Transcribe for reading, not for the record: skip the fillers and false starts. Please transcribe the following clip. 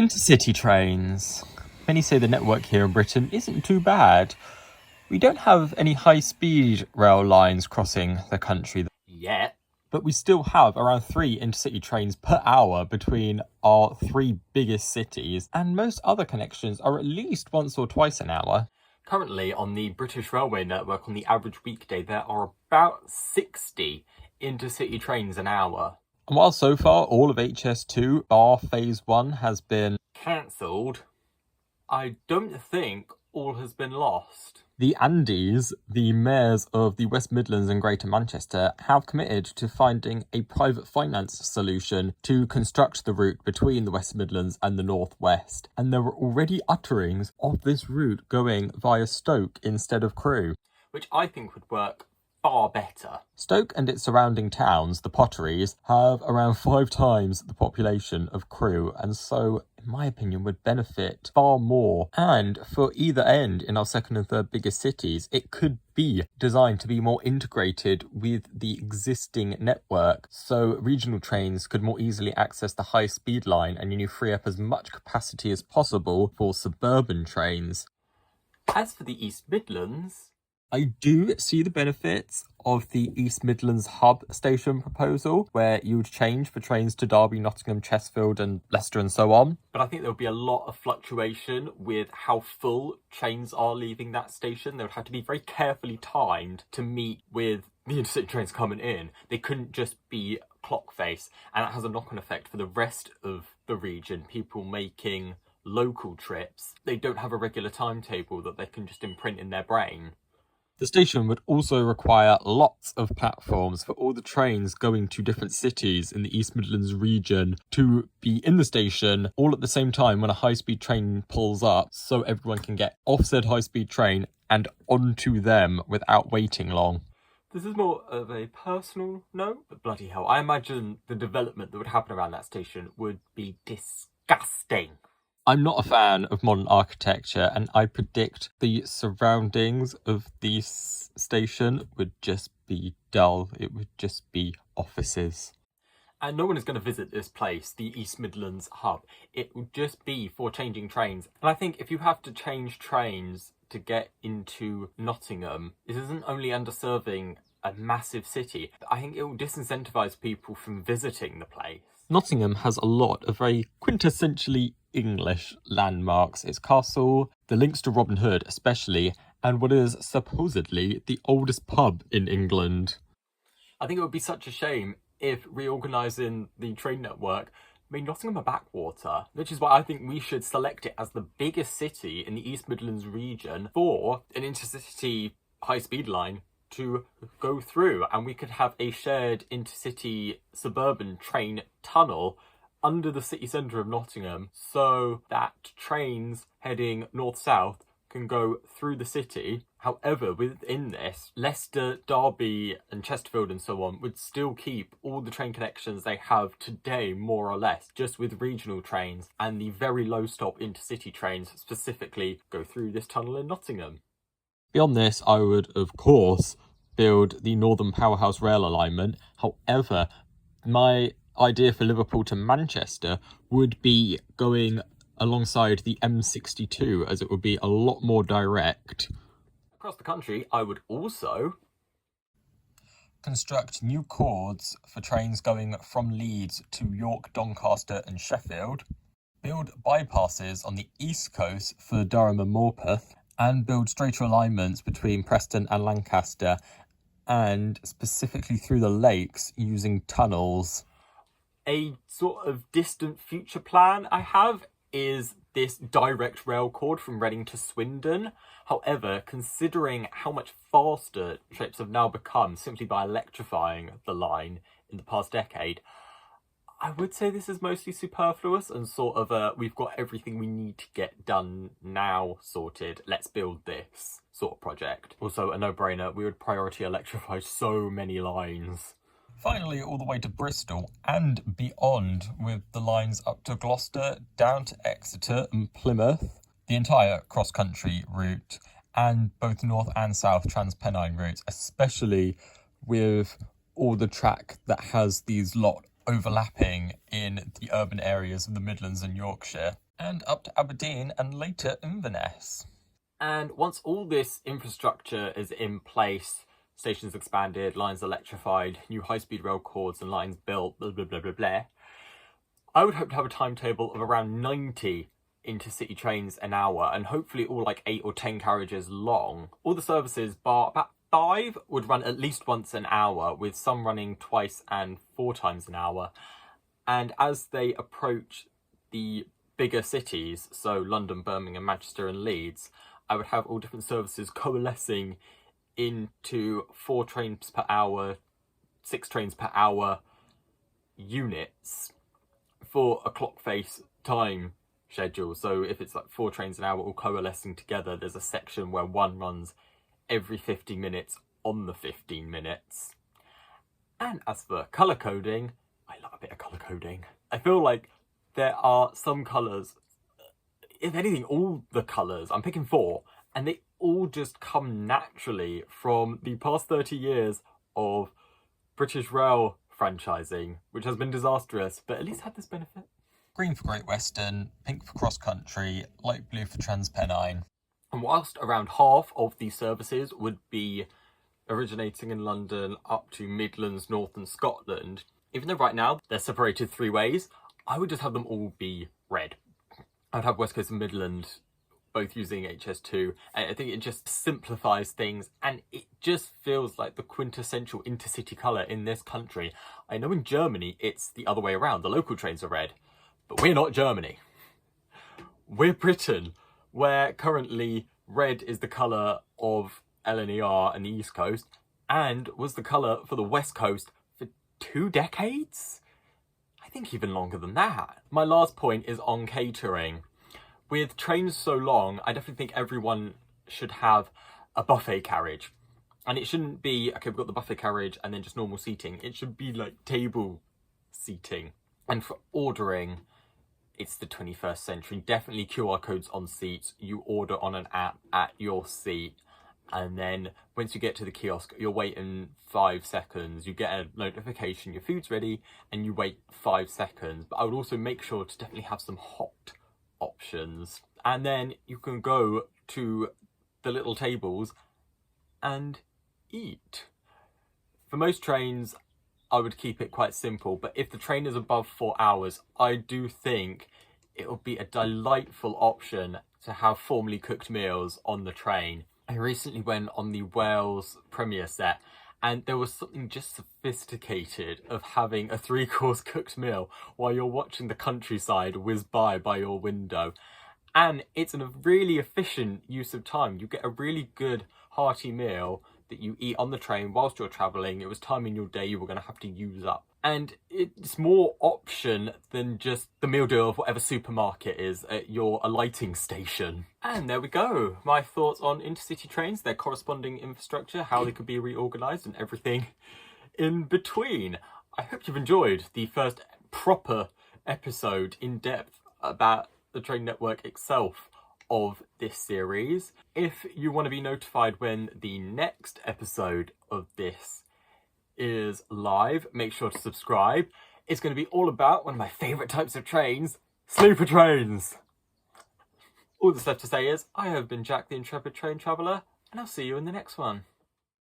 Intercity trains. Many say the network here in Britain isn't too bad. We don't have any high-speed rail lines crossing the country yet, but we still have around 3 intercity trains per hour between our 3 biggest cities, and most other connections are at least once or twice an hour. Currently on the British Railway network, on the average weekday, there are about 60 intercity trains an hour. And while so far all of HS2 bar phase 1 has been cancelled, I don't think all has been lost. The Andes, the mayors of the West Midlands and Greater Manchester, have committed to finding a private finance solution to construct the route between the West Midlands and the North West. And there were already utterings of this route going via Stoke instead of Crewe, which I think would work far better. Stoke and its surrounding towns, the Potteries, have around 5 times the population of Crewe, and so, in my opinion, would benefit far more. And for either end in our second and third biggest cities, it could be designed to be more integrated with the existing network, so regional trains could more easily access the high speed line and free up as much capacity as possible for suburban trains. As for the East Midlands, I do see the benefits of the East Midlands hub station proposal, where you would change for trains to Derby, Nottingham, Chesterfield and Leicester and so on. But I think there would be a lot of fluctuation with how full trains are leaving that station. They would have to be very carefully timed to meet with the intercity trains coming in. They couldn't just be clock face, and that has a knock-on effect for the rest of the region. People making local trips, they don't have a regular timetable that they can just imprint in their brain. The station would also require lots of platforms for all the trains going to different cities in the East Midlands region to be in the station all at the same time when a high-speed train pulls up, so everyone can get off said high-speed train and onto them without waiting long. This is more of a personal note, but bloody hell, I imagine the development that would happen around that station would be disgusting. I'm not a fan of modern architecture, and I predict the surroundings of this station would just be dull. It would just be offices. And no one is going to visit this place, the East Midlands hub. It would just be for changing trains. And I think if you have to change trains to get into Nottingham, this isn't only underserving a massive city, but I think it will disincentivise people from visiting the place. Nottingham has a lot of very quintessentially English landmarks. Its castle, the links to Robin Hood especially, and what is supposedly the oldest pub in England. I think it would be such a shame if reorganising the train network made Nottingham a backwater, which is why I think we should select it as the biggest city in the East Midlands region for an intercity high-speed line to go through, and we could have a shared intercity suburban train tunnel under the city centre of Nottingham, so that trains heading north-south can go through the city. However, within this, Leicester, Derby and Chesterfield and so on would still keep all the train connections they have today, more or less, just with regional trains, and the very low stop intercity trains specifically go through this tunnel in Nottingham. Beyond this, I would, of course, build the Northern Powerhouse rail alignment. However, my idea for Liverpool to Manchester would be going alongside the M62, as it would be a lot more direct. Across the country, I would also construct new cords for trains going from Leeds to York, Doncaster and Sheffield, build bypasses on the east coast for Durham and Morpeth, and build straighter alignments between Preston and Lancaster, and specifically through the lakes using tunnels. A sort of distant future plan I have is this direct rail cord from Reading to Swindon. However, considering how much faster trips have now become simply by electrifying the line in the past decade, I would say this is mostly superfluous and sort of we've got everything we need to get done now sorted, let's build this sort of project. Also a no-brainer, we would priority electrify so many lines. Finally, all the way to Bristol and beyond, with the lines up to Gloucester, down to Exeter and Plymouth, the entire cross-country route, and both north and south Transpennine routes, especially with all the track that has these lot overlapping in the urban areas of the Midlands and Yorkshire. and up to Aberdeen and later Inverness. And once all this infrastructure is in place, stations expanded, lines electrified, new high-speed rail cords and lines built, blah, blah, blah, blah, blah, I would hope to have a timetable of around 90 intercity trains an hour, and hopefully all like 8 or 10 carriages long. All the services, bar about 5, would run at least once an hour, with some running twice and 4 times an hour. And as they approach the bigger cities, so London, Birmingham, Manchester and Leeds, I would have all different services coalescing into 4 trains per hour, 6 trains per hour units for a clock face time schedule. So if it's like 4 trains an hour all coalescing together, there's a section where one runs every 15 minutes on the 15 minutes. And as for colour coding, I love a bit of colour coding. I feel like there are some colours, if anything, all the colours, I'm picking 4, and they all just come naturally from the past 30 years of British Rail franchising, which has been disastrous, but at least had this benefit. Green for Great Western, pink for Cross Country, light blue for Transpennine. And whilst around half of these services would be originating in London up to Midlands, North and Scotland, even though right now they're separated 3 ways, I would just have them all be red. I'd have West Coast and Midland both using HS2, and I think it just simplifies things, and it just feels like the quintessential intercity colour in this country. I know in Germany it's the other way around, the local trains are red, but we're not Germany. We're Britain, where currently red is the colour of LNER and the East Coast, and was the colour for the West Coast for 2 decades? I think even longer than that. My last point is on catering. With trains so long, I definitely think everyone should have a buffet carriage. And it shouldn't be, okay, we've got the buffet carriage and then just normal seating. It should be like table seating. And for ordering, it's the 21st century. Definitely QR codes on seats. You order on an app at your seat. And then once you get to the kiosk, you're waiting 5 seconds. You get a notification, your food's ready, and you wait 5 seconds. But I would also make sure to definitely have some hot options. And then you can go to the little tables and eat. For most trains, I would keep it quite simple. But if the train is above 4 hours, I do think it would be a delightful option to have formally cooked meals on the train. I recently went on the Wales premiere set, and there was something just sophisticated of having a 3-course cooked meal while you're watching the countryside whiz by your window. And it's a really efficient use of time. You get a really good hearty meal that you eat on the train whilst you're travelling. It was time in your day you were going to have to use up. And it's more option than just the meal deal of whatever supermarket is at your alighting station. And there we go. My thoughts on intercity trains, their corresponding infrastructure, how they could be reorganised and everything in between. I hope you've enjoyed the first proper episode in depth about the train network itself of this series. If you want to be notified when the next episode of this is live, make sure to subscribe. It's going to be all about one of my favourite types of trains, sleeper trains. All that's left to say is, I have been Jack the Intrepid Train Traveller, and I'll see you in the next one.